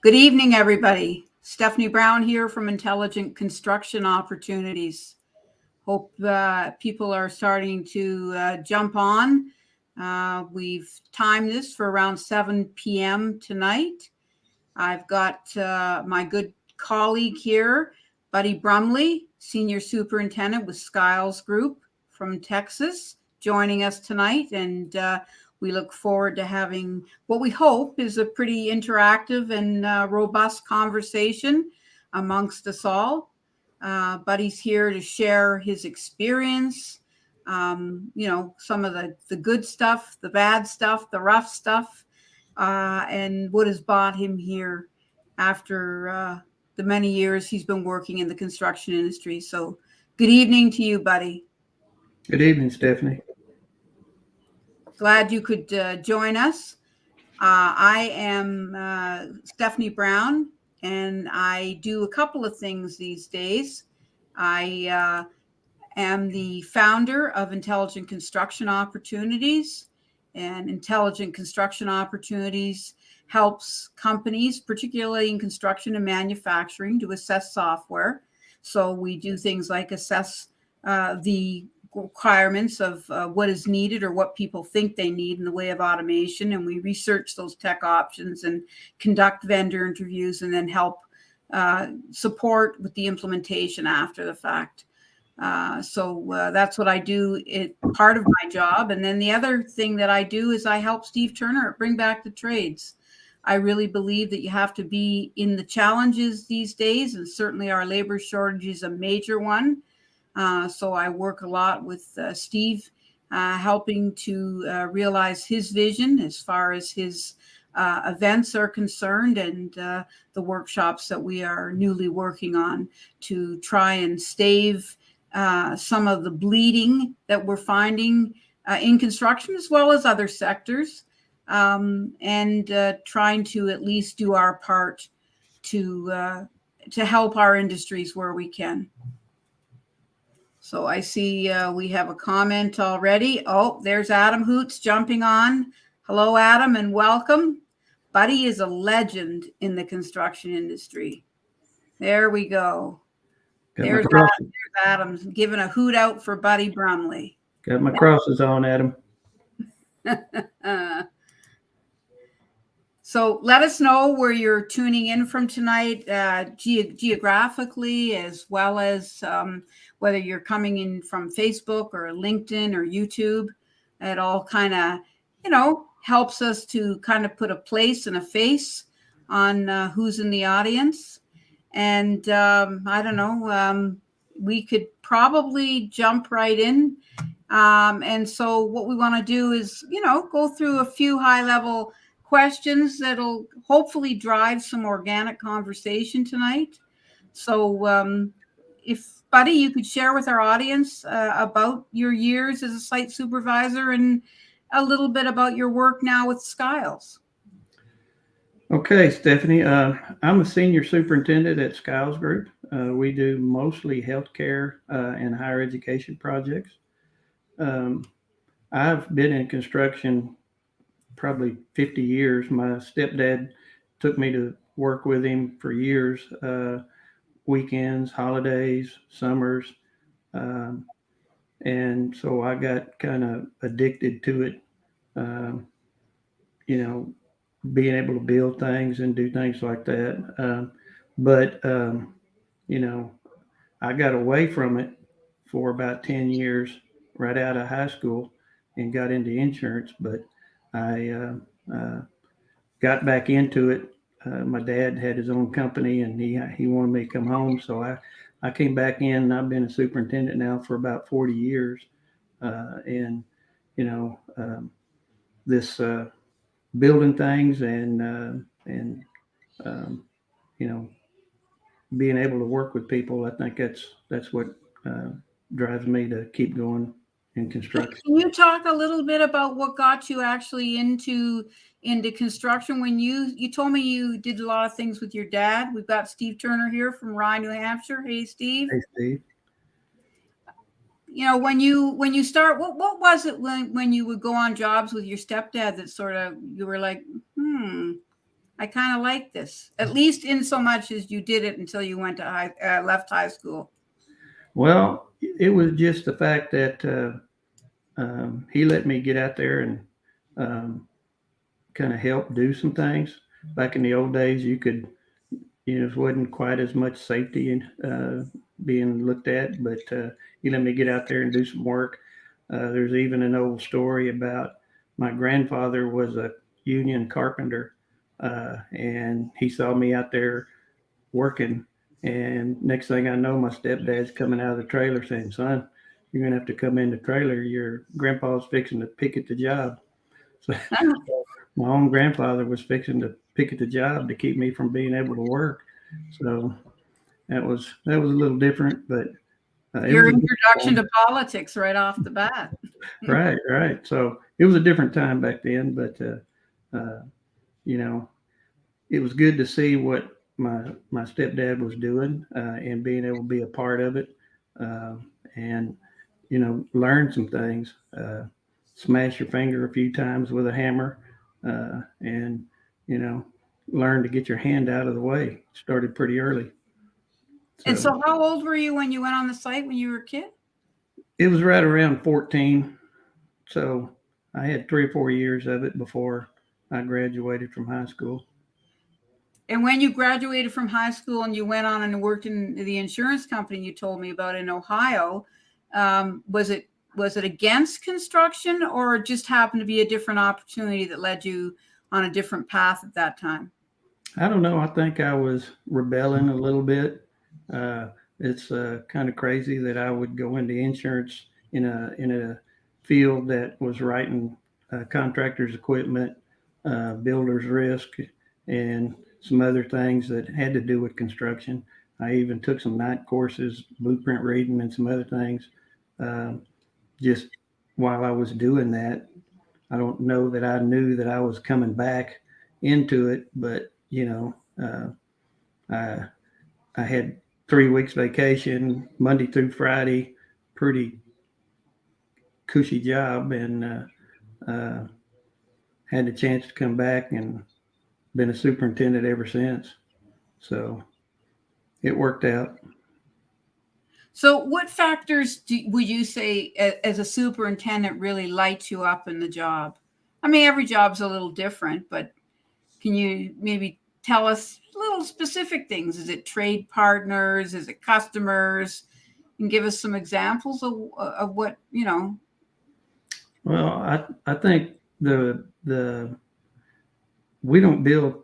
Good evening, everybody. Stephanie Brown here from Intelligent Construction Opportunities. Hope people are starting to jump on. We've timed this for around 7 p.m. tonight. I've got my good colleague here, Buddy Brumley, Senior Superintendent with Skiles Group from Texas, joining us tonight. And we look forward to having what we hope is a pretty interactive and robust conversation amongst us all. Buddy's here to share his experience, some of the good stuff, the bad stuff, the rough stuff, and what has brought him here after the many years he's been working in the construction industry. So good evening to you, Buddy. Good evening, Stephanie. Glad you could join us. I am Stephanie Brown, and I do a couple of things these days. I am the founder of Intelligent Construction Opportunities, and Intelligent Construction Opportunities helps companies, particularly in construction and manufacturing, to assess software. So we do things like assess the requirements of what is needed or what people think they need in the way of automation. And we research those tech options and conduct vendor interviews and then help support with the implementation after the fact. So that's what I do. It's part of my job. And then the other thing that I do is I help Steve Turner bring back the trades. I really believe that you have to be in the challenges these days, and certainly our labor shortage is a major one. So I work a lot with Steve, helping to realize his vision as far as his events are concerned, and the workshops that we are newly working on to try and stave some of the bleeding that we're finding in construction as well as other sectors, and trying to at least do our part to help our industries where we can. So I see we have a comment already. Oh, there's Adam Hoots jumping on. Hello, Adam, and welcome. Buddy is a legend in the construction industry. There we go. There's Adam giving a hoot out for Buddy Brumley. Got my crosses on, Adam. So let us know where you're tuning in from tonight, geographically, as well as whether you're coming in from Facebook or LinkedIn or YouTube. It all kind of, helps us to kind of put a place and a face on who's in the audience. And I don't know, we could probably jump right in. And so what we want to do is, go through a few high-level questions that'll hopefully drive some organic conversation tonight. So if, Buddy, you could share with our audience about your years as a site supervisor and a little bit about your work now with Skiles. Okay, Stephanie, I'm a senior superintendent at Skiles Group. We do mostly healthcare and higher education projects. I've been in construction probably 50 years. My stepdad took me to work with him for years, weekends, holidays, summers. And so I got kind of addicted to it, being able to build things and do things like that. But I got away from it for about 10 years right out of high school and got into insurance. But I got back into it. My dad had his own company, and he wanted me to come home. So I came back in, and I've been a superintendent now for about 40 years. This building things and being able to work with people, I think that's what drives me to keep going in construction. Can you talk a little bit about what got you actually into construction? When you told me you did a lot of things with your dad. We've got Steve Turner here from Rye, New Hampshire. Hey, Steve. Hey, Steve. When you start, what was it when you would go on jobs with your stepdad that sort of you were like, I kind of like this, at least in so much as you did it until you went to left high school. Well, it was just the fact that he let me get out there and kind of help do some things. Back in the old days, it wasn't quite as much safety in being looked at, but he let me get out there and do some work. There's even an old story about my grandfather was a union carpenter, and he saw me out there working. And next thing I know, my stepdad's coming out of the trailer saying, "Son, you're gonna have to come in the trailer. Your grandpa's fixing to picket the job." So my own grandfather was fixing to picket the job to keep me from being able to work. So that was a little different, but Your introduction to politics right off the bat. Right, right. So it was a different time back then, but you know, it was good to see what my stepdad was doing and being able to be a part of it, uh, and learn some things. Smash your finger a few times with a hammer, and you know, learn to get your hand out of the way. Started pretty early. And so how old were you when you went on the site when you were a kid? It was right around 14. So I had 3 or 4 years of it before I graduated from high school. And when you graduated from high school and you went on and worked in the insurance company you told me about in Ohio, was it against construction, or just happened to be a different opportunity that led you on a different path at that time? I don't know. I think I was rebelling a little bit. It's kind of crazy that I would go into insurance in a field that was writing contractors' equipment, builders' risk, and some other things that had to do with construction. I even took some night courses, blueprint reading, and some other things. Um, just while I was doing that, I don't know that I knew that I was coming back into it, but I I had 3 weeks vacation, Monday through Friday, pretty cushy job, and uh, had the chance to come back and been a superintendent ever since. So it worked out. So what factors would you say as a superintendent really light you up in the job? I mean, every job's a little different, but can you maybe tell us little specific things? Is it trade partners? Is it customers? And give us some examples of what, Well, I think the we don't build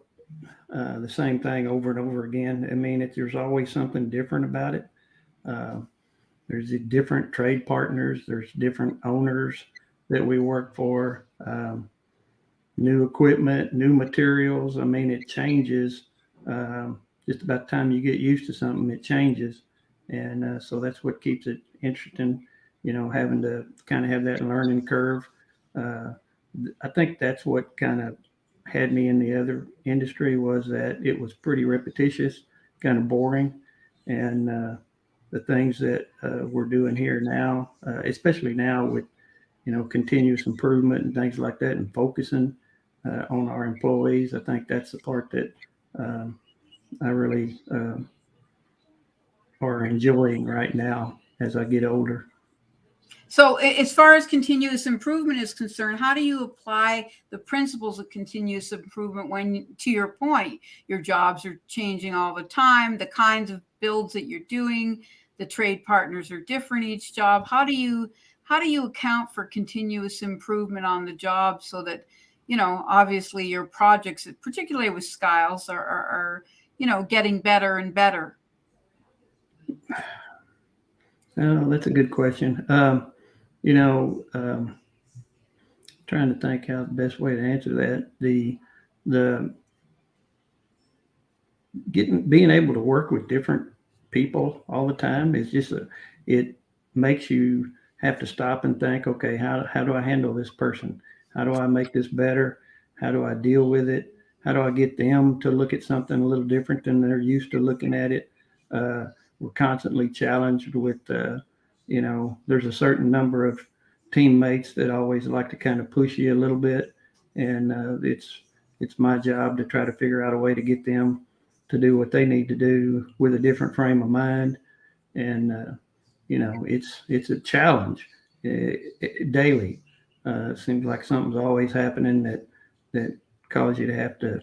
the same thing over and over again. I mean, there's always something different about it. Uh, there's different trade partners. There's different owners that we work for. New equipment, new materials. I mean, it changes. Just about the time you get used to something, it changes, and so that's what keeps it interesting. Having to kind of have that learning curve. Uh, I think that's what kind of had me in the other industry, was that it was pretty repetitious, kind of boring, and the things that we're doing here now, especially now with continuous improvement and things like that, and focusing on our employees. I think that's the part that I really are enjoying right now as I get older. So as far as continuous improvement is concerned, how do you apply the principles of continuous improvement when, to your point, your jobs are changing all the time, the kinds of builds that you're doing, the trade partners are different each job. How do you account for continuous improvement on the job so that, obviously your projects, particularly with Skiles, are getting better and better? Oh, that's a good question. Trying to think how the best way to answer that. The being able to work with different people all the time is just it makes you have to stop and think, okay, how do I handle this person? How do I make this better? How do I deal with it? How do I get them to look at something a little different than they're used to looking at it? We're constantly challenged with, there's a certain number of teammates that always like to kind of push you a little bit, and it's my job to try to figure out a way to get them to do what they need to do with a different frame of mind. And it's a challenge daily. It seems like something's always happening that cause you to have to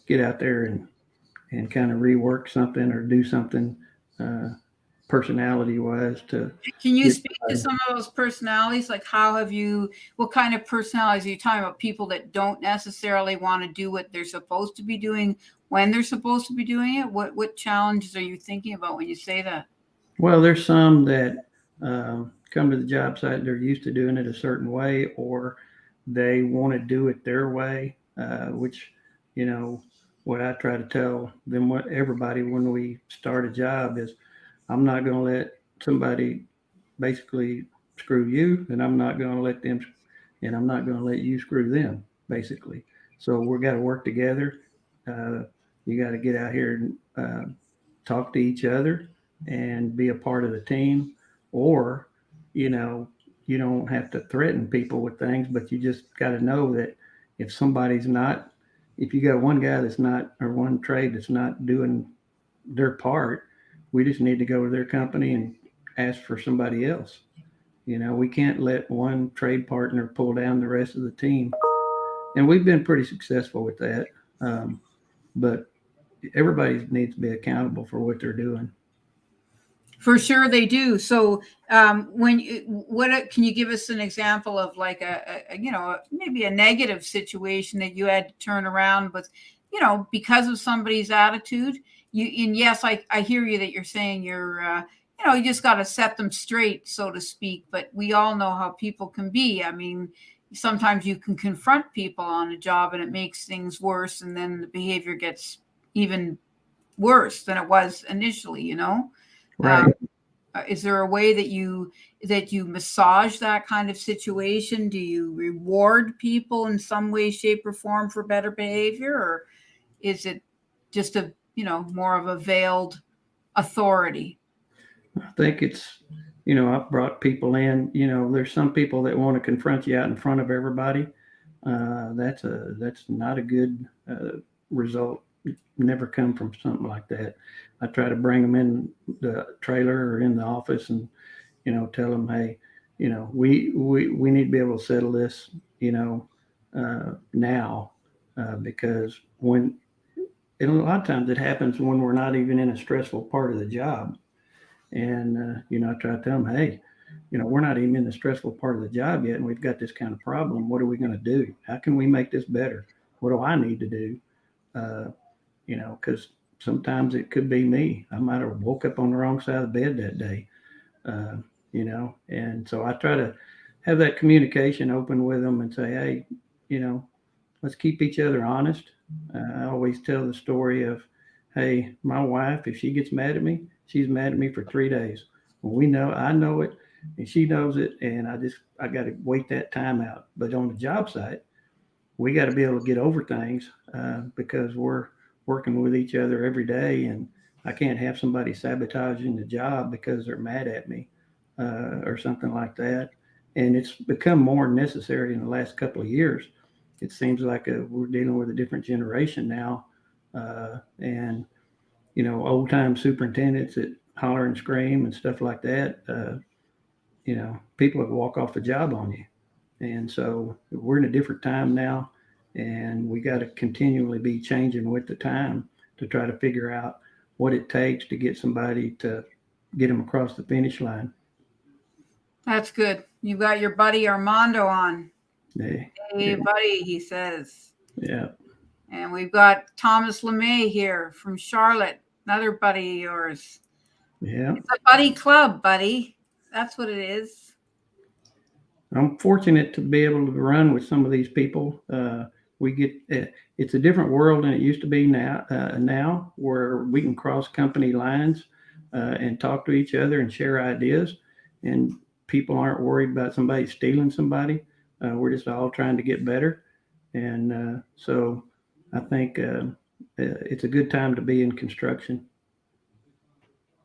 get out there and kind of rework something or do something uh, personality wise to Can you get. speak to some of those personalities? Like, what kind of personalities are you talking about? People that don't necessarily want to do what they're supposed to be doing when they're supposed to be doing it? What challenges are you thinking about when you say that? Well, there's some that come to the job site, they're used to doing it a certain way, or they want to do it their way, which, you know, what I try to tell them, what everybody, when we start a job is, I'm not going to let somebody basically screw you, and I'm not going to let them, and I'm not going to let you screw them, basically. So we've got to work together. Uh, you got to get out here and talk to each other and be a part of the team, or you know you don't have to threaten people with things, but you just got to know that if somebody's not, if you got one guy that's not, or one trade that's not doing their part, we just need to go to their company and ask for somebody else. We can't let one trade partner pull down the rest of the team, and we've been pretty successful with that. But everybody needs to be accountable for what they're doing. For sure, they do. So, can you give us an example of like maybe a negative situation that you had to turn around with, because of somebody's attitude? And yes, I hear you that you're saying you just got to set them straight, so to speak. But we all know how people can be. I mean, sometimes you can confront people on a job and it makes things worse, and then the behavior gets even worse than it was initially. Right. Is there a way that you massage that kind of situation? Do you reward people in some way, shape, or form for better behavior, or is it just more of a veiled authority? I think it's, I've brought people in. There's some people that want to confront you out in front of everybody. That's not a good result. Never come from something like that. I try to bring them in the trailer or in the office and tell them, hey, we need to be able to settle this now, because and a lot of times it happens when we're not even in a stressful part of the job. And I try to tell them, hey, we're not even in the stressful part of the job yet, and we've got this kind of problem. What are we going to do? How can we make this better? What do I need to do? Because sometimes it could be me. I might have woke up on the wrong side of the bed that day, and so I try to have that communication open with them and say, hey, let's keep each other honest. I always tell the story of, hey, my wife, if she gets mad at me, she's mad at me for 3 days. Well, I know it, and she knows it, and I got to wait that time out. But on the job site, we got to be able to get over things because we're working with each other every day, and I can't have somebody sabotaging the job because they're mad at me or something like that. And it's become more necessary in the last couple of years. It seems like we're dealing with a different generation now, and old time superintendents that holler and scream and stuff like that. People would walk off the job on you. And so we're in a different time now, and we got to continually be changing with the time to try to figure out what it takes to get somebody to get them across the finish line. That's good. You got your buddy Armando on. Hey, buddy, he says. Yeah. And we've got Thomas LeMay here from Charlotte, another buddy of yours. Yeah. It's a buddy club, buddy. That's what it is. I'm fortunate to be able to run with some of these people. It's a different world than it used to be now where we can cross company lines and talk to each other and share ideas, and people aren't worried about somebody stealing somebody. We're just all trying to get better. And so I think it's a good time to be in construction.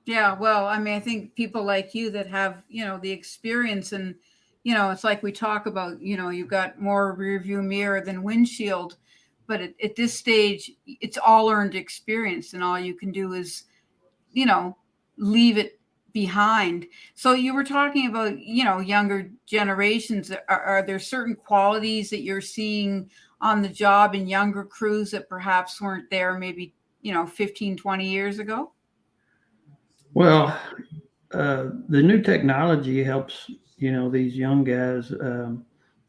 Yeah, well, I mean, I think people like you that have, the experience, and, it's like we talk about, you've got more rear view mirror than windshield. but at this stage, it's all earned experience, and all you can do is, leave it behind. So you were talking about, younger generations. Are there certain qualities that you're seeing on the job in younger crews that perhaps weren't there maybe, 15, 20 years ago? Well, the new technology helps, these young guys.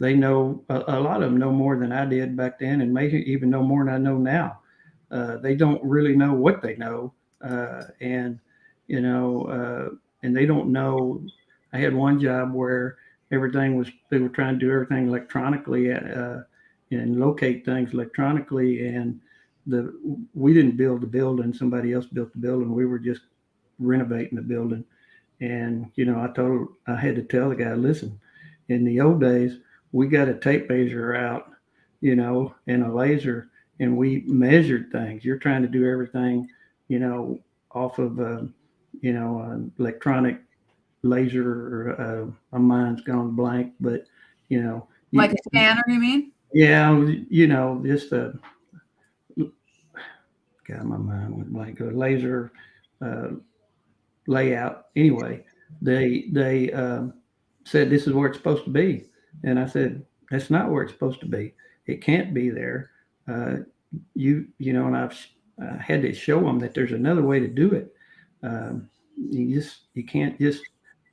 They know a lot of them know more than I did back then, and maybe even know more than I know now. They don't really know what they know, and and they don't know. I had one job where they were trying to do everything electronically, and locate things electronically, and we didn't build the building; somebody else built the building. We were just renovating the building. And, I had to tell the guy, listen, in the old days, we got a tape measure out, and a laser, and we measured things. You're trying to do everything, off of, an electronic laser, or my mind's gone blank, but, Like a scanner, you mean? yeah, just God, my mind went blank. A laser, uh, layout. Anyway, they said this is where it's supposed to be, and I said that's not where it's supposed to be. It can't be there. Uh, and I had to show them that there's another way to do it. You can't just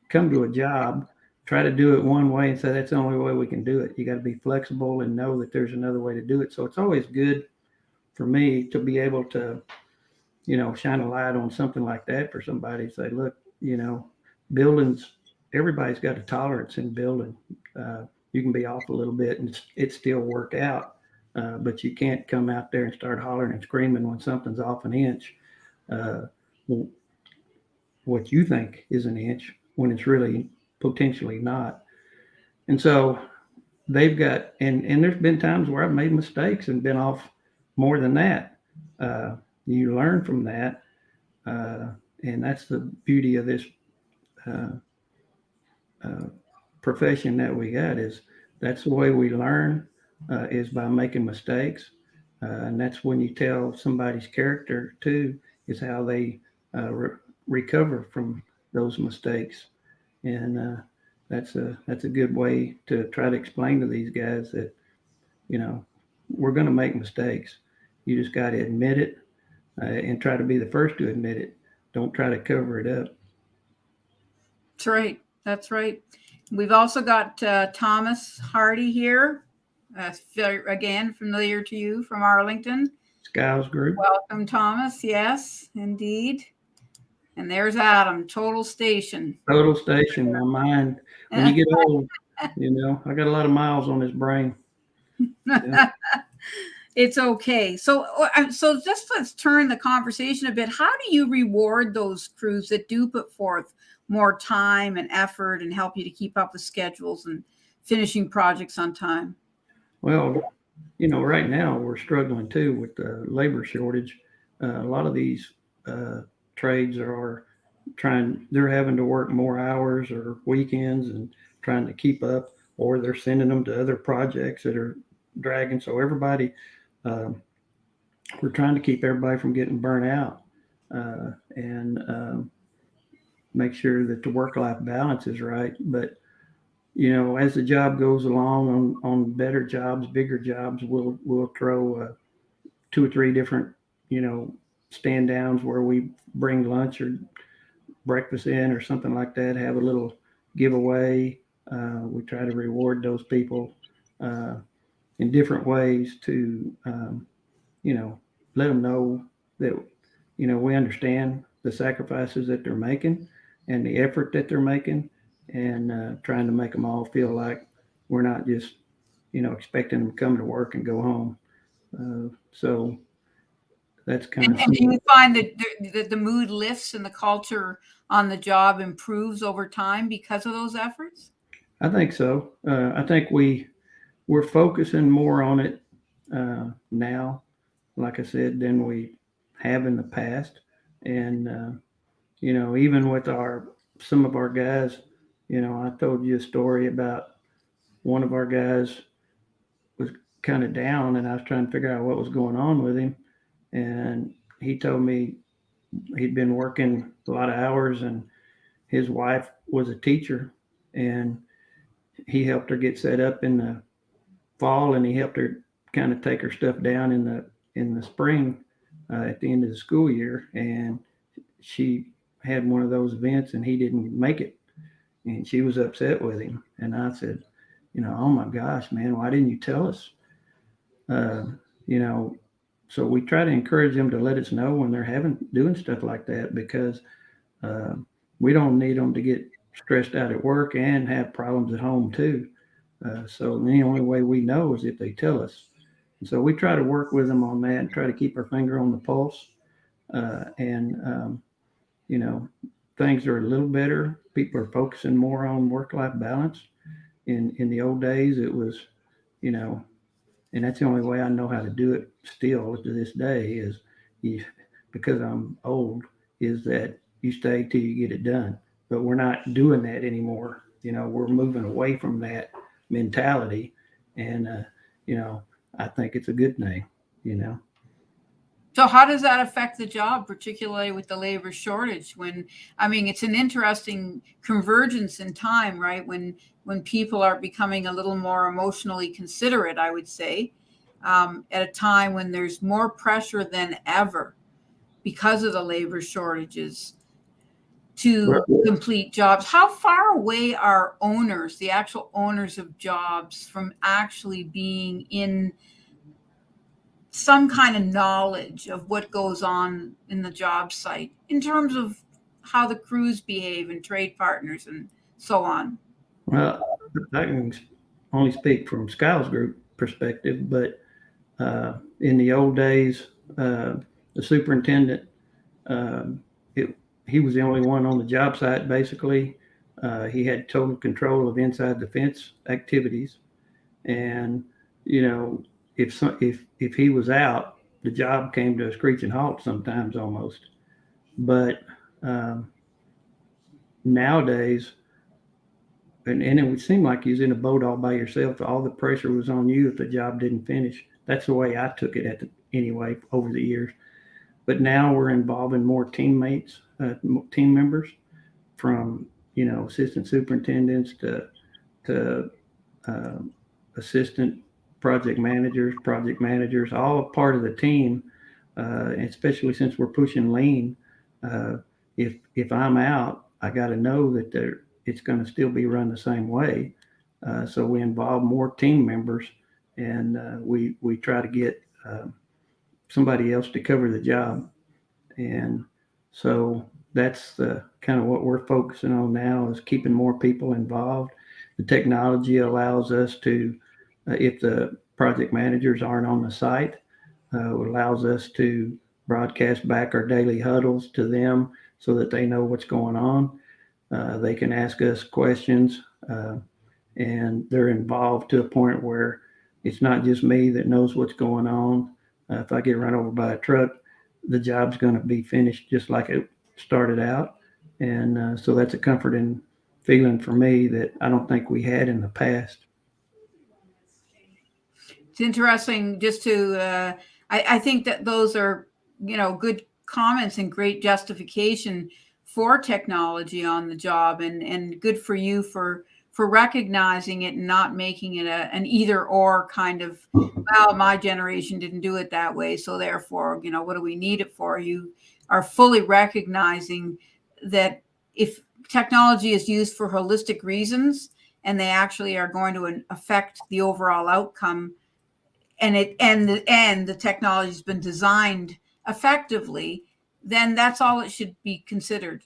come to a job, try to do it one way, and say that's the only way we can do it. You got to be flexible and know that there's another way to do it. So it's always good for me to be able to shine a light on something like that for somebody. Say, look, buildings, everybody's got a tolerance in building. You can be off a little bit and it still work out. But you can't come out there and start hollering and screaming when something's off an inch. Uh, what you think is an inch when it's really potentially not. And so they've got, and there's been times where I've made mistakes and been off more than that. You learn from that, and that's the beauty of this uh, uh, profession that we got. Is that's the way we learn, is by making mistakes, and that's when you tell somebody's character too, is how they recover from those mistakes, and that's a good way to try to explain to these guys that we're going to make mistakes. You just got to admit it, and try to be the first to admit it. Don't try to cover it up. That's right. That's right. We've also got Thomas Hardy here. Again, familiar to you from Arlington. Skiles Group. Welcome, Thomas. Yes, indeed. And there's Adam, Total Station. Total Station. My mind, when you get old, I got a lot of miles on this brain. Yeah. It's okay. So just let's turn the conversation a bit. How do you reward those crews that do put forth more time and effort and help you to keep up with schedules and finishing projects on time? Well, right now we're struggling too with the labor shortage. A lot of these trades are they're having to work more hours or weekends and trying to keep up, or they're sending them to other projects that are dragging. So everybody, we're trying to keep everybody from getting burnt out, and make sure that the work-life balance is right. But as the job goes along on better jobs, bigger jobs, we'll throw 2 or 3 different stand downs where we bring lunch or breakfast in or something like that. Have a little giveaway. We try to reward those people in different ways to let them know that we understand the sacrifices that they're making and the effort that they're making, and trying to make them all feel like we're not just expecting them to come to work and go home. So that's kind of. And do you find that the mood lifts and the culture on the job improves over time because of those efforts? I think so. I think we're focusing more on it now, like I said, than we have in the past. And even with some of our guys, I told you a story about one of our guys was kind of down, and I was trying to figure out what was going on with him. And he told me he'd been working a lot of hours, and his wife was a teacher, and he helped her get set up in the fall, and he helped her kind of take her stuff down in the spring at the end of the school year. And she had one of those events, and he didn't make it, and she was upset with him. And I said, oh my gosh, man, why didn't you tell us? Uh, you know, so we try to encourage them to let us know when they're doing stuff like that, because uh, we don't need them to get stressed out at work and have problems at home too. So the only way we know is if they tell us. And so we try to work with them on that and try to keep our finger on the pulse. And things are a little better. People are focusing more on work-life balance. In the old days, it was, and that's the only way I know how to do it still to this day is because I'm old, is that you stay till you get it done. But we're not doing that anymore. We're moving away from that mentality. And, I think it's a good thing, So how does that affect the job, particularly with the labor shortage? It's an interesting convergence in time, right? When people are becoming a little more emotionally considerate, I would say, at a time when there's more pressure than ever because of the labor shortages to complete jobs. How far away are owners, the actual owners of jobs, from actually being in some kind of knowledge of what goes on in the job site in terms of how the crews behave and trade partners and so on? Well, I can only speak from Skyle's group perspective, but in the old days, the superintendent, he was the only one on the job site, basically. He had total control of inside the fence activities. And, if he was out, the job came to a screeching halt sometimes almost. But nowadays, and it would seem like you was in a boat all by yourself. All the pressure was on you if the job didn't finish. That's the way I took it anyway over the years. But now we're involving more team members, from assistant superintendents to assistant project managers, all a part of the team. Especially since we're pushing lean, if I'm out, I got to know that it's going to still be run the same way. So we involve more team members, and we try to get somebody else to cover the job. And so that's the kind of what we're focusing on now, is keeping more people involved. The technology allows us to, if the project managers aren't on the site, it allows us to broadcast back our daily huddles to them so that they know what's going on. They can ask us questions, and they're involved to a point where it's not just me that knows what's going on. If I get run over by a truck, the job's going to be finished just like it started out. And so that's a comforting feeling for me that I don't think we had in the past. It's interesting just to, I think that those are, good comments and great justification for technology on the job, and good for you for recognizing it and not making it an either or kind of, well, my generation didn't do it that way, so therefore, what do we need it for? You are fully recognizing that if technology is used for holistic reasons and they actually are going to affect the overall outcome, and the technology has been designed effectively, then that's all it should be considered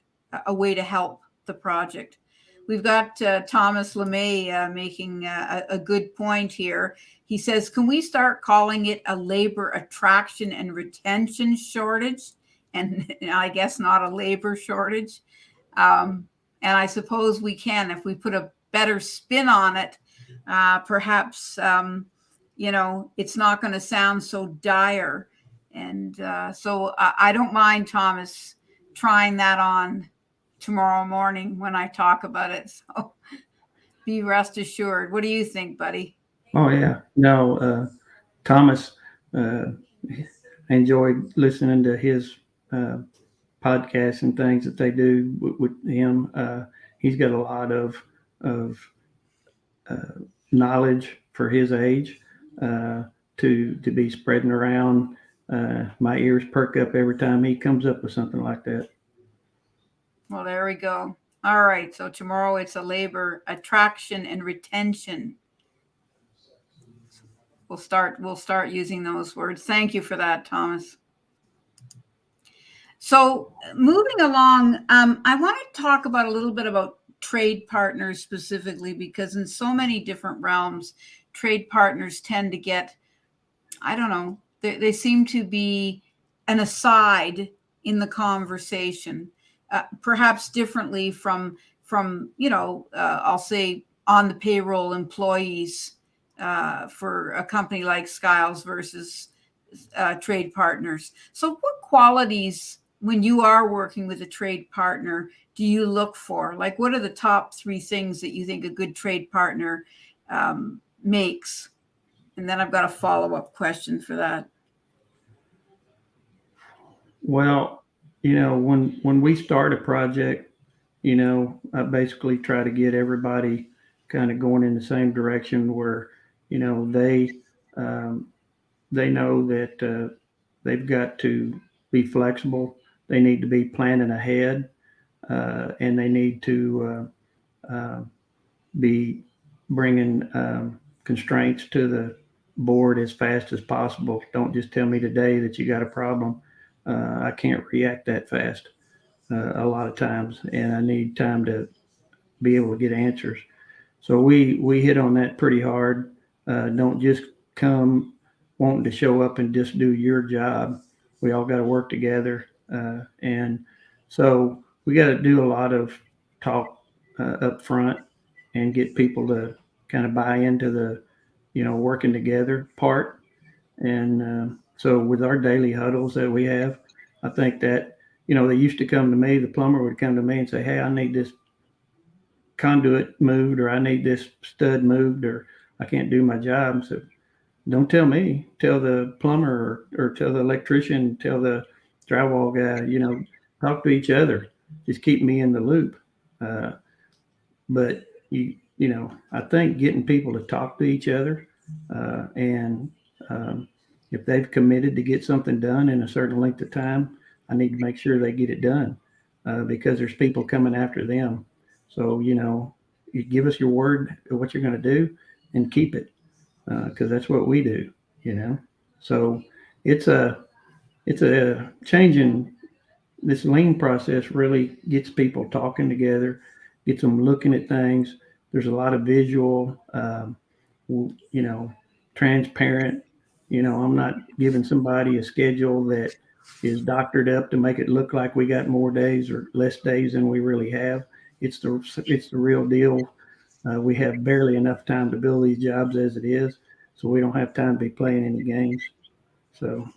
a way to help the project. We've got Thomas LeMay making a good point here. He says, can we start calling it a labor attraction and retention shortage? And I guess not a labor shortage. And I suppose we can, if we put a better spin on it, perhaps, it's not going to sound so dire. And so I don't mind, Thomas, trying that on tomorrow morning when I talk about it. So be rest assured. What do you think, Buddy? Oh yeah, no, Thomas, I enjoyed listening to his podcasts and things that they do with him. He's got a lot of knowledge for his age uh, to be spreading around. My ears perk up every time he comes up with something like that. Well, there we go. All right. So tomorrow it's a labor attraction and retention. We'll start using those words. Thank you for that, Thomas. So moving along, I want to talk about a little bit about trade partners specifically, because in so many different realms, trade partners tend to get, I don't know, they seem to be an aside in the conversation, perhaps differently from I'll say on the payroll employees for a company like Skiles versus trade partners. So what qualities, when you are working with a trade partner, do you look for? Like, what are the top 3 things that you think a good trade partner makes? And then I've got a follow-up question for that. Well, when we start a project, I basically try to get everybody kind of going in the same direction where, they they know that they've got to be flexible. They need to be planning ahead, and they need to be bringing constraints to the board as fast as possible. Don't just tell me today that you got a problem. I can't react that fast a lot of times, and I need time to be able to get answers. So we hit on that pretty hard. Don't just come wanting to show up and just do your job. We all got to work together, and so we got to do a lot of talk up front and get people to kind of buy into the working together part. And so with our daily huddles that we have, I think that they used to come to me. The plumber would come to me and say, "Hey, I need this conduit moved, or I need this stud moved, or I can't do my job." So don't tell me, tell the plumber, or tell the electrician, tell the drywall guy, talk to each other. Just keep me in the loop. But I think getting people to talk to each other, and if they've committed to get something done in a certain length of time, I need to make sure they get it done, because there's people coming after them. So, you give us your word of what you're going to do and keep it, because that's what we do, So it's a changing. This lean process really gets people talking together, gets them looking at things. There's a lot of visual, transparent. I'm not giving somebody a schedule that is doctored up to make it look like we got more days or less days than we really have. It's the real deal. We have barely enough time to build these jobs as it is, so we don't have time to be playing any games. So.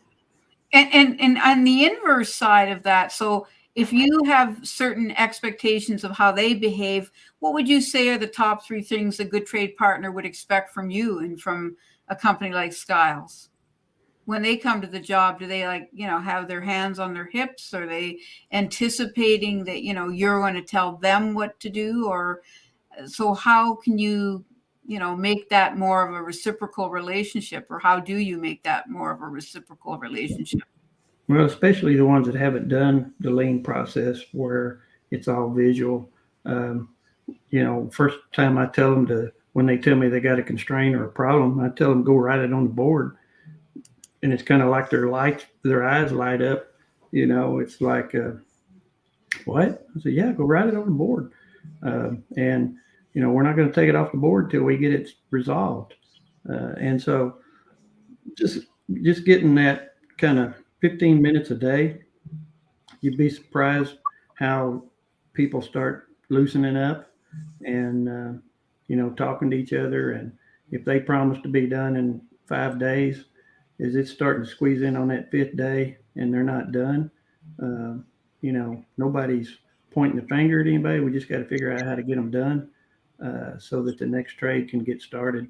And on the inverse side of that, so if you have certain expectations of how they behave, what would you say are the top 3 things a good trade partner would expect from you and from a company like Skiles? When they come to the job, do they have their hands on their hips? Are they anticipating that, you're going to tell them what to do? Or so how can you, make that more of a reciprocal relationship, or how do you make that more of a reciprocal relationship? Well, especially the ones that haven't done the lean process where it's all visual. First time I tell them when they tell me they got a constraint or a problem, I tell them go write it on the board. And it's kind of like their eyes light up. It's like, what? I said, yeah, go write it on the board. And we're not going to take it off the board till we get it resolved. And so just getting that kind of 15 minutes a day, you'd be surprised how people start loosening up and, talking to each other. And if they promise to be done in 5 days, is it starting to squeeze in on that 5th day and they're not done? Nobody's pointing the finger at anybody. We just got to figure out how to get them done so that the next trade can get started.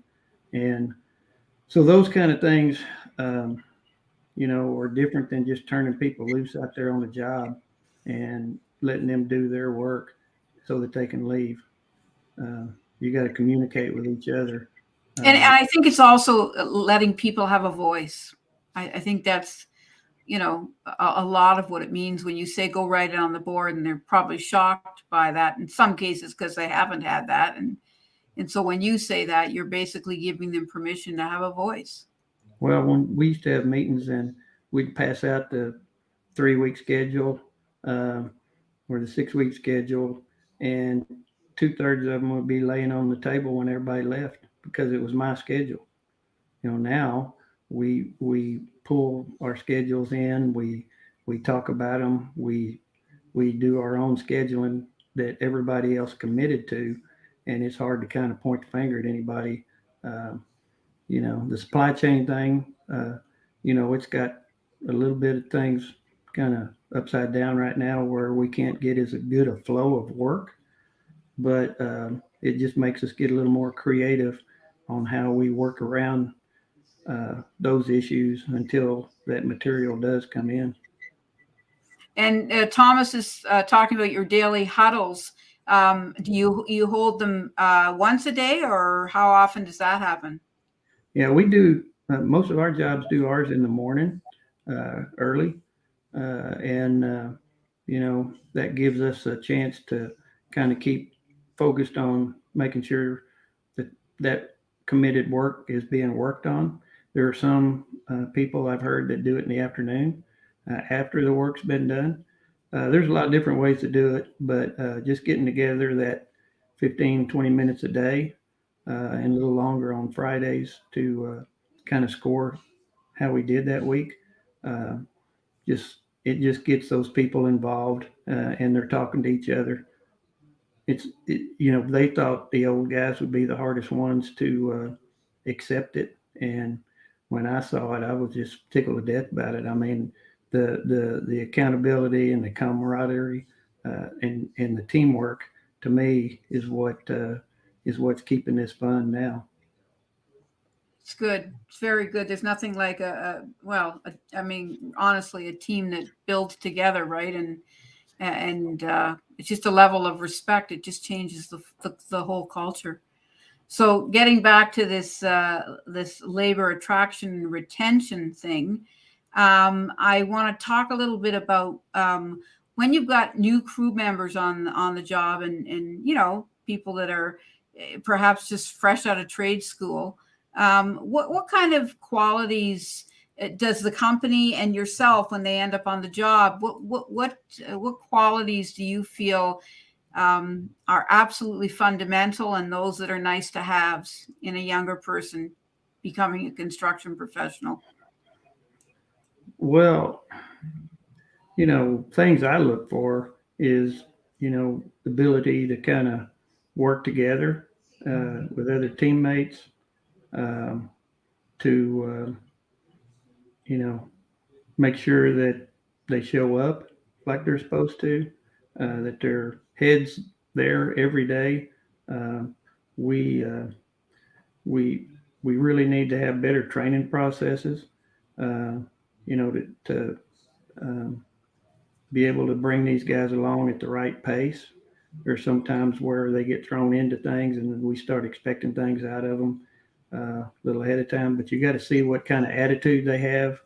And So those kind of things, are different than just turning people loose out there on the job and letting them do their work so that they can leave. Uh, you got to communicate with each other. And Uh, I think it's also letting people have a voice. I think that's, a lot of what it means when you say go write it on the board, and they're probably shocked by that in some cases because they haven't had that. And so when you say that, you're basically giving them permission to have a voice. well, when we used to have meetings and we'd pass out the 3 week schedule um, or the 6 week schedule, and 2/3 of them would be laying on the table when everybody left because it was my schedule. Now we pull our schedules in, we talk about them, we do our own scheduling that everybody else committed to, and it's hard to kind of point the finger at anybody. Um, the supply chain thing, it's got a little bit of things kind of upside down right now where we can't get as good a flow of work, but it just makes us get a little more creative on how we work around those issues until that material does come in. And Thomas is talking about your daily huddles. Do you hold them once a day, or how often does that happen? Yeah, we do. Most of our jobs do ours in the morning, early, and that gives us a chance to kind of keep focused on making sure that that committed work is being worked on. There are some people I've heard that do it in the afternoon after the work's been done. There's a lot of different ways to do it, but just getting together that 15, 20 minutes a day and a little longer on Fridays to kind of score how we did that week. Uh, just it just gets those people involved and they're talking to each other. They thought the old guys would be the hardest ones to accept it, and when I saw it, I was just tickled to death about it. I mean, the accountability and the camaraderie and the teamwork to me is what's keeping this fun now. It's good. It's very good. There's nothing like I mean, honestly, a team that builds together, right? And it's just a level of respect. It just changes the whole culture. So getting back to this labor attraction and retention thing, I want to talk a little bit about when you've got new crew members on the job, and people that are perhaps just fresh out of trade school. What kind of qualities does the company and yourself, when they end up on the job, what qualities do you feel are absolutely fundamental, and those that are nice to haves in a younger person becoming a construction professional? Well, things I look for is, the ability to kind of work together with other teammates, um, to, make sure that they show up like they're supposed to, that their heads there every day. Um, we, uh, we, we really need to have better training processes, uh, to um, be able to bring these guys along at the right pace. There's sometimes where they get thrown into things and then we start expecting things out of them a little ahead of time. But you got to see what kind of attitude they have.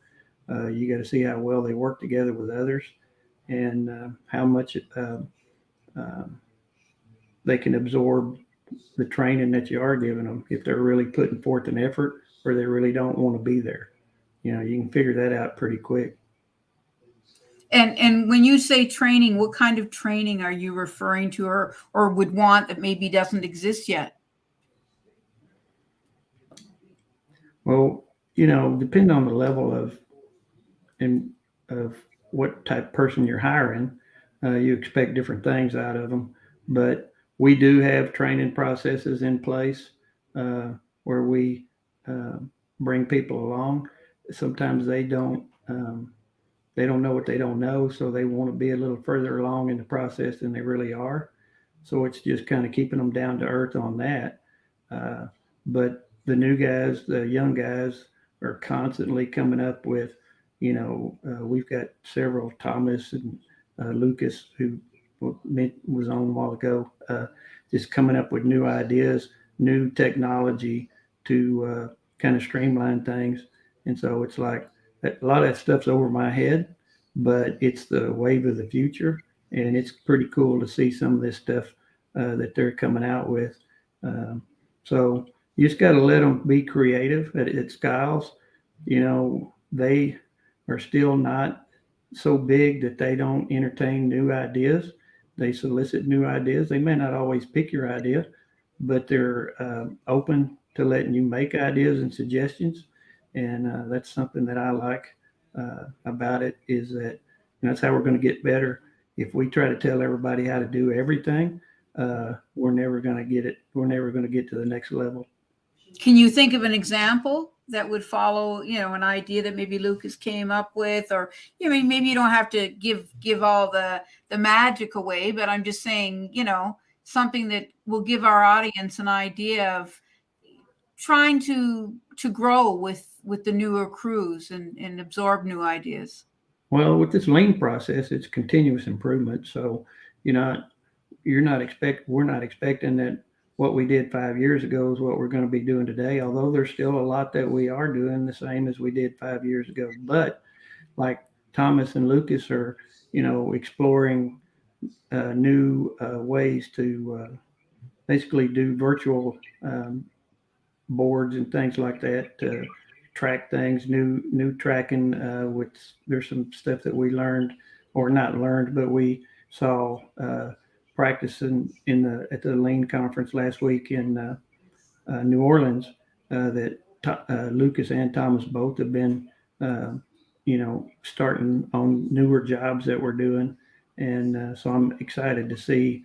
You got to see how well they work together with others and how much uh, they can absorb the training that you are giving them. If they're really putting forth an effort or they really don't want to be there, you can figure that out pretty quick. And when you say training, what kind of training are you referring to, or would want that maybe doesn't exist yet? Well, depending on the level and of what type of person you're hiring, you expect different things out of them. But we do have training processes in place where we uh, bring people along. Sometimes they don't know what they don't know, so they want to be a little further along in the process than they really are. So it's just kind of keeping them down to earth on that. But the new guys, the young guys are constantly coming up with, we've got several, Thomas and Lucas, who was on a while ago, just coming up with new ideas, new technology to kind of streamline things. And so it's like a lot of that stuff's over my head, but it's the wave of the future. And it's pretty cool to see some of this stuff that they're coming out with. So you just got to let them be creative at Skiles. They are still not so big that they don't entertain new ideas. They solicit new ideas. They may not always pick your idea, but they're open to letting you make ideas and suggestions. And that's something that I like about it, is that that's how we're going to get better. If we try to tell everybody how to do everything, we're never going to get it. We're never going to get to the next level. Can you think of an example that would follow, an idea that maybe Lucas came up with? Or, maybe you don't have to give all the magic away, but I'm just saying, something that will give our audience an idea of trying to grow with the newer crews and absorb new ideas. Well, with this lean process, it's continuous improvement. So, we're not expecting that what we did 5 years ago is what we're going to be doing today, although there's still a lot that we are doing the same as we did 5 years ago. But like Thomas and Lucas are, exploring new ways to basically do virtual boards and things like that to track things, new tracking. There's some stuff that we learned, or not learned, but we saw practicing at the Lean conference last week in New Orleans, that Lucas and Thomas both have been, starting on newer jobs that we're doing. And so I'm excited to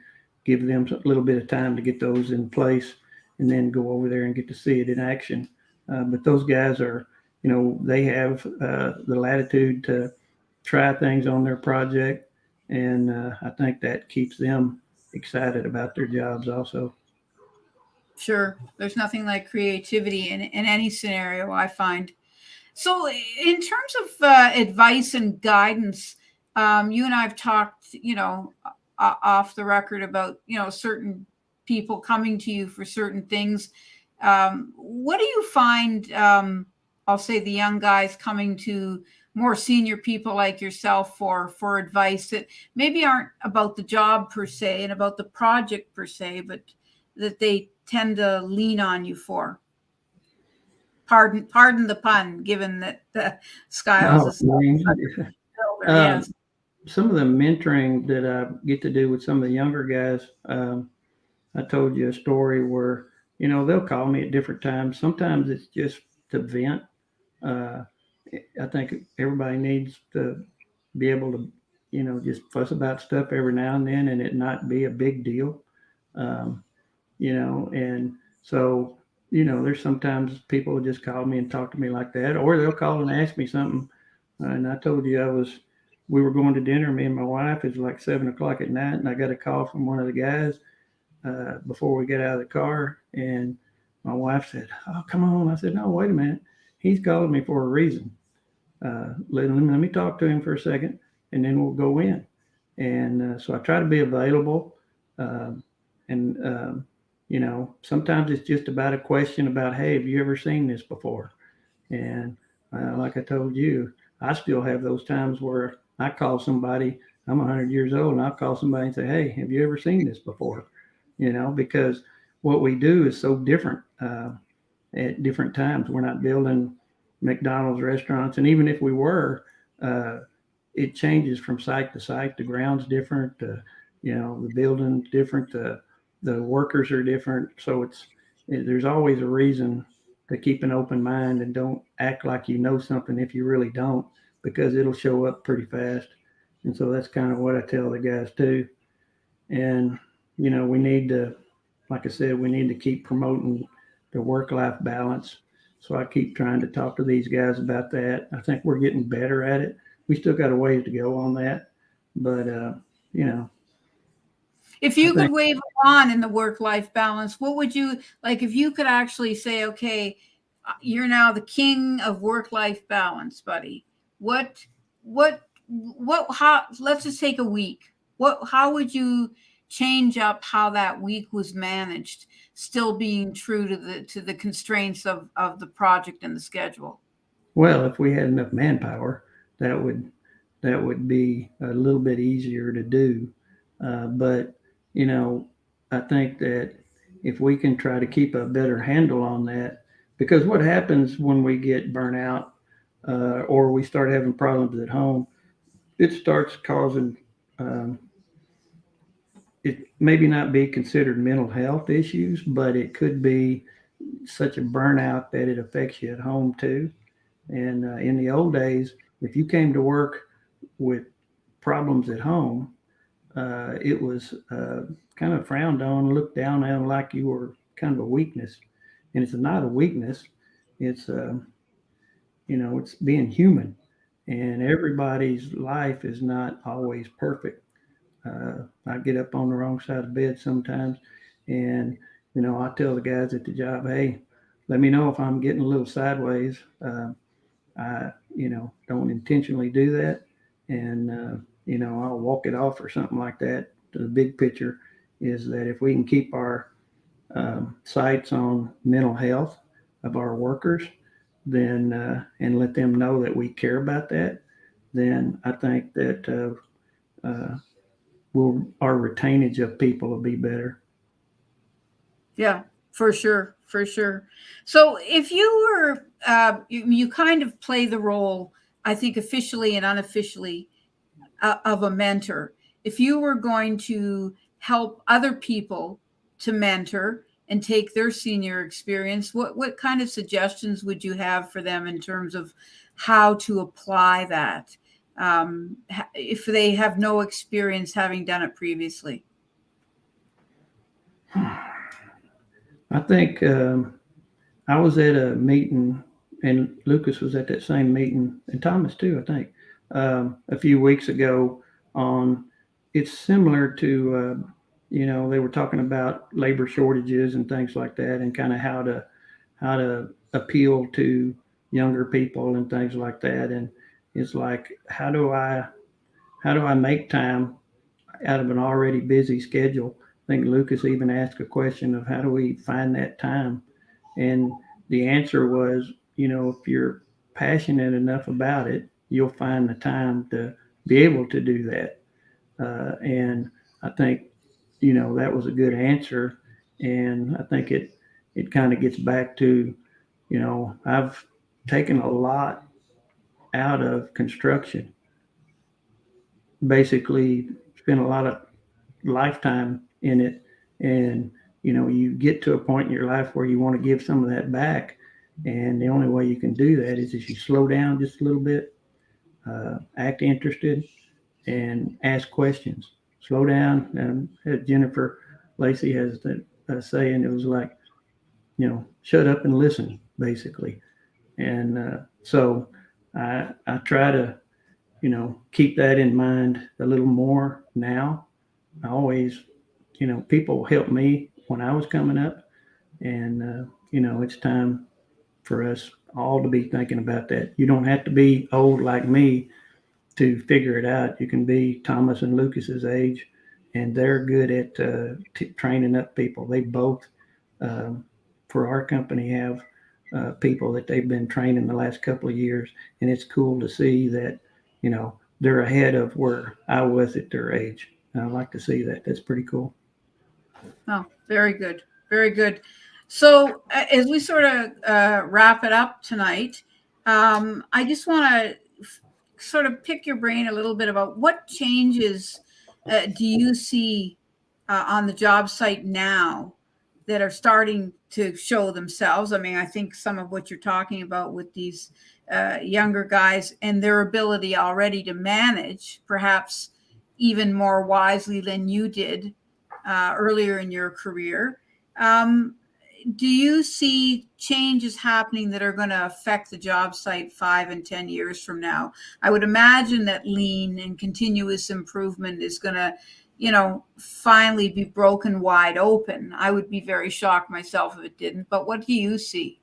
give them a little bit of time to get those in place and then go over there and get to see it in action. But those guys are, they have the latitude to try things on their project. And I think that keeps them excited about their jobs also. Sure. There's nothing like creativity in any scenario, I find. So in terms of advice and guidance, you and I have talked, off the record about, certain people coming to you for certain things. What do you find, I'll say, the young guys coming to more senior people like yourself for advice that maybe aren't about the job per se and about the project per se, but that they tend to lean on you for? Pardon the pun, given that the Skiles is builder, yes. Some of the mentoring that I get to do with some of the younger guys, I told you a story where, they'll call me at different times. Sometimes it's just to vent. I think everybody needs to be able to, just fuss about stuff every now and then and it not be a big deal. And so, there's sometimes people will just call me and talk to me like that, or they'll call and ask me something. And I told you we were going to dinner, me and my wife. It's like 7:00 at night, and I got a call from one of the guys before we get out of the car. And my wife said, "Oh, come on." I said, "No, wait a minute. He's calling me for a reason. Let me talk to him for a second, and then we'll go in." And so I try to be available. Sometimes it's just about a question about, "Hey, have you ever seen this before?" And like I told you, I still have those times where I call somebody. I'm 100 years old, and I'll call somebody and say, "Hey, have you ever seen this before?" Because what we do is so different at different times. We're not building McDonald's restaurants, and even if we were, it changes from site to site. The ground's different, the building's different, the workers are different. So there's always a reason to keep an open mind and don't act like you know something if you really don't, because it'll show up pretty fast. And so that's kind of what I tell the guys too. And, we need to, like I said, we need to keep promoting the work-life balance. So I keep trying to talk to these guys about that. I think we're getting better at it. We still got a ways to go on that, but If I you could think, wave a wand in the work-life balance, what would you like if you could actually say, okay, you're now the king of work-life balance, buddy. What, how, let's just take a week. How would you change up how that week was managed, still being true to the constraints of the project and the schedule? well, if we had enough manpower, that would that would be a little bit easier to do. But you know, I think that if we can try to keep a better handle on that, because what happens when we get burnt out or we start having problems at home, it starts causing um, it maybe not be considered mental health issues, but it could be such a burnout that it affects you at home too. And in the old days, if you came to work with problems at home, it was kind of frowned on, looked down on like you were kind of a weakness. And it's not a weakness. It's it's being human. And everybody's life is not always perfect. I get up on the wrong side of the bed sometimes, and I tell the guys at the job, hey, let me know if I'm getting a little sideways. I don't intentionally do that, and I'll walk it off or something like that. The big picture is that if we can keep our sights on mental health of our workers, then and let them know that we care about that, then I think that our retainage of people will be better. Yeah, for sure, for sure. So if you were, you kind of play the role, I think, officially and unofficially, of a mentor. If you were going to help other people to mentor and take their senior experience, what kind of suggestions would you have for them in terms of how to apply that, if they have no experience having done it previously? I think I was at a meeting, and Lucas was at that same meeting, and Thomas too. I think a few weeks ago. On it's similar to they were talking about labor shortages and things like that, and kind of how to appeal to younger people and things like that. And it's like how do I make time out of an already busy schedule? I think Lucas even asked a question of how do we find that time, and the answer was, if you're passionate enough about it, you'll find the time to be able to do that. And I think, that was a good answer. And I think it kind of gets back to, I've taken a lot out of construction, basically spent a lot of lifetime in it. And, you get to a point in your life where you want to give some of that back. And the only way you can do that is if you slow down just a little bit, act interested, and ask questions. Slow down. And Jennifer Lacey has that saying, it was like, shut up and listen, basically. And so I try to, keep that in mind a little more now. I always, people helped me when I was coming up, and it's time for us all to be thinking about that. You don't have to be old like me to figure it out. You can be Thomas and Lucas's age, and they're good at training up people. They both, um, for our company, have people that they've been training the last couple of years, and it's cool to see that they're ahead of where I was at their age. And I like to see that. That's pretty cool. Oh, very good. Very good. So, as we sort of wrap it up tonight, I just want to sort of pick your brain a little bit about what changes do you see on the job site now that are starting to show themselves? I mean, I think some of what you're talking about with these younger guys and their ability already to manage, perhaps even more wisely than you did earlier in your career. Um, do you see changes happening that are going to affect the job site 5 and 10 years from now? I would imagine that lean and continuous improvement is going to finally be broken wide open. I would be very shocked myself if it didn't. But what do you see?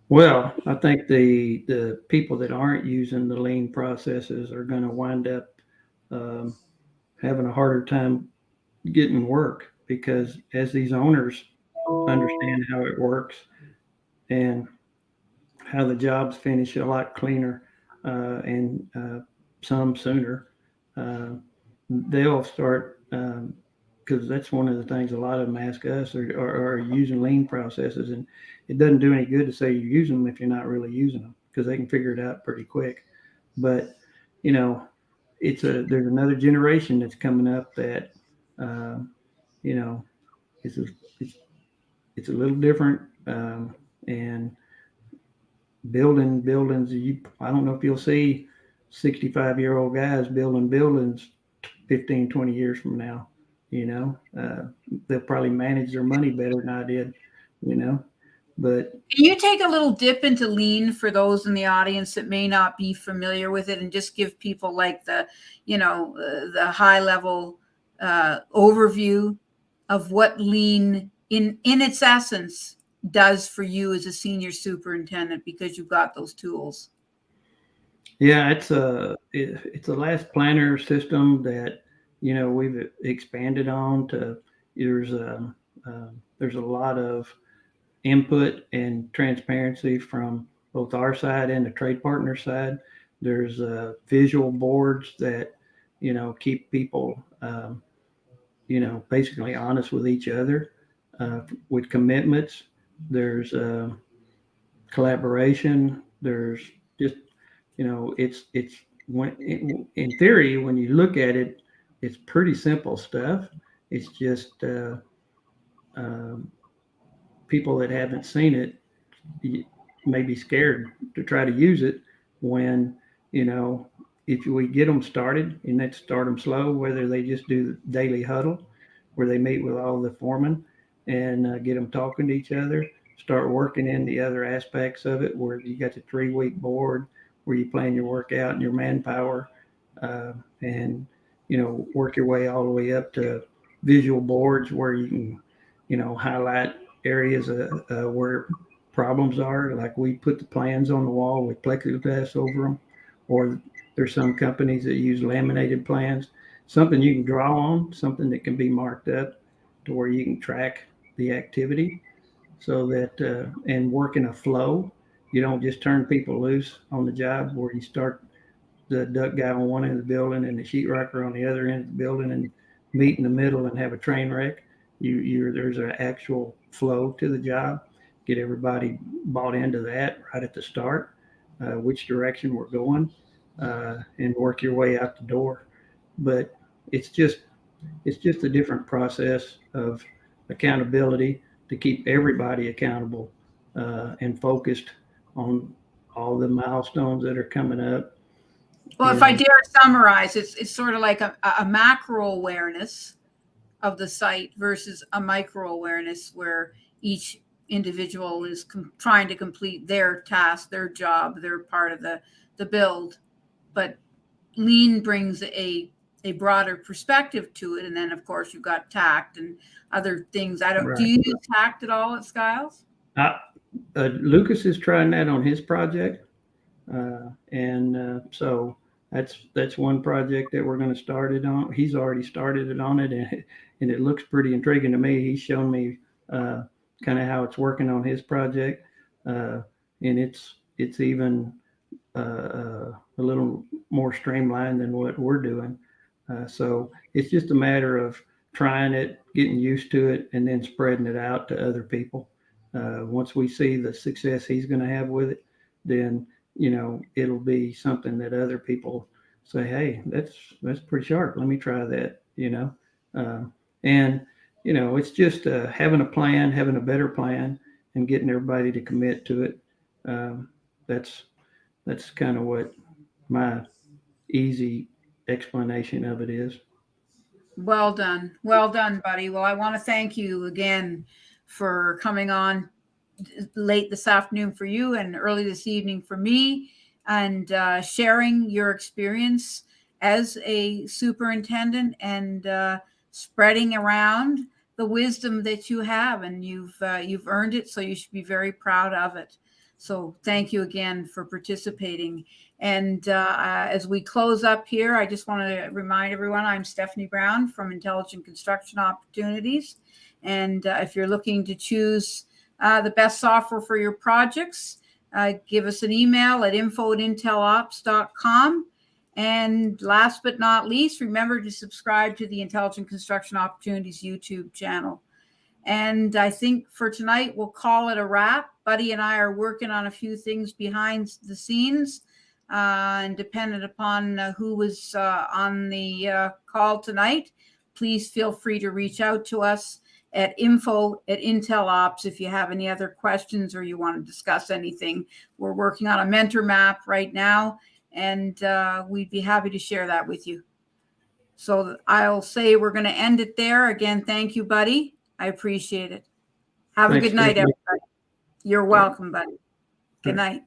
Well, I think the people that aren't using the lean processes are going to wind up um, having a harder time getting work, because as these owners understand how it works and how the jobs finish a lot cleaner, and some sooner, uh, they'll start, because that's one of the things a lot of them ask us are using lean processes, and it doesn't do any good to say you're using them if you're not really using them, because they can figure it out pretty quick. But you know, there's another generation that's coming up that uh, you know it's a, it's it's a little different, and building buildings. I don't know if you'll see 65-year-old guys building buildings 15, 20 years from now. They'll probably manage their money better than I did. You know, but Can you take a little dip into lean for those in the audience that may not be familiar with it, and just give people like the high level overview of what lean in its essence does for you as a senior superintendent, because you've got those tools. yeah, it's a last planner system that we've expanded on to. There's a lot of input and transparency from both our side and the trade partner side. There's visual boards that keep people basically honest with each other, with commitments. There's collaboration. There's just it's when in theory, when you look at it, it's pretty simple stuff. It's just um, people that haven't seen it may be scared to try to use it, when you know if we get them started, and let's start them slow, whether they just do the daily huddle where they meet with all the foremen and get them talking to each other, start working in the other aspects of it, where you got the 3-week board where you plan your workout and your manpower, and work your way all the way up to visual boards where you can highlight areas where problems are. Like, we put the plans on the wall with plexiglass over them, or there's some companies that use laminated plans, something you can draw on, something that can be marked up to where you can track the activity, so that and work in a flow. You don't just turn people loose on the job where you start the duck guy on one end of the building and the sheetrocker on the other end of the building and meet in the middle and have a train wreck. There's an actual flow to the job. Get everybody bought into that right at the start, which direction we're going, and work your way out the door. But it's just a different process of accountability to keep everybody accountable, and focused on all the milestones that are coming up. Well, if I dare summarize, it's sort of like a macro awareness of the site versus a micro awareness, where each individual is trying to complete their task, their job, their part of the build. But lean brings a broader perspective to it. And then of course you've got tact and other things. Do Right. you use tact at all at Skiles? Lucas is trying that on his project, and so that's one project that we're going to start it on. He's already started it on it, and it looks pretty intriguing to me. He's shown me kind of how it's working on his project, and it's even a little more streamlined than what we're doing. So it's just a matter of trying it, getting used to it, and then spreading it out to other people. Once we see the success he's going to have with it, then it'll be something that other people say, "Hey, that's pretty sharp. Let me try that." And it's just having a plan, having a better plan, and getting everybody to commit to it. That's kind of what my easy explanation of it is. Well done, Buddy. Well, I want to thank you again for coming on late this afternoon for you and early this evening for me, and sharing your experience as a superintendent and spreading around the wisdom that you have, and you've earned it, so you should be very proud of it. So thank you again for participating. And as we close up here, I just want to remind everyone, I'm Stephanie Brown from Intelligent Construction Opportunities. And if you're looking to choose the best software for your projects, give us an email at info@intelops.com. And last but not least, remember to subscribe to the Intelligent Construction Opportunities YouTube channel. And I think for tonight, we'll call it a wrap. Buddy and I are working on a few things behind the scenes, and dependent upon who was on the call tonight, please feel free to reach out to us at info@intelops if you have any other questions or you want to discuss anything. We're working on a mentor map right now, and we'd be happy to share that with you. So I'll say we're going to end it there. Again, thank you, Buddy. I appreciate it. Have a good night, everybody. You're welcome, Buddy. Good night.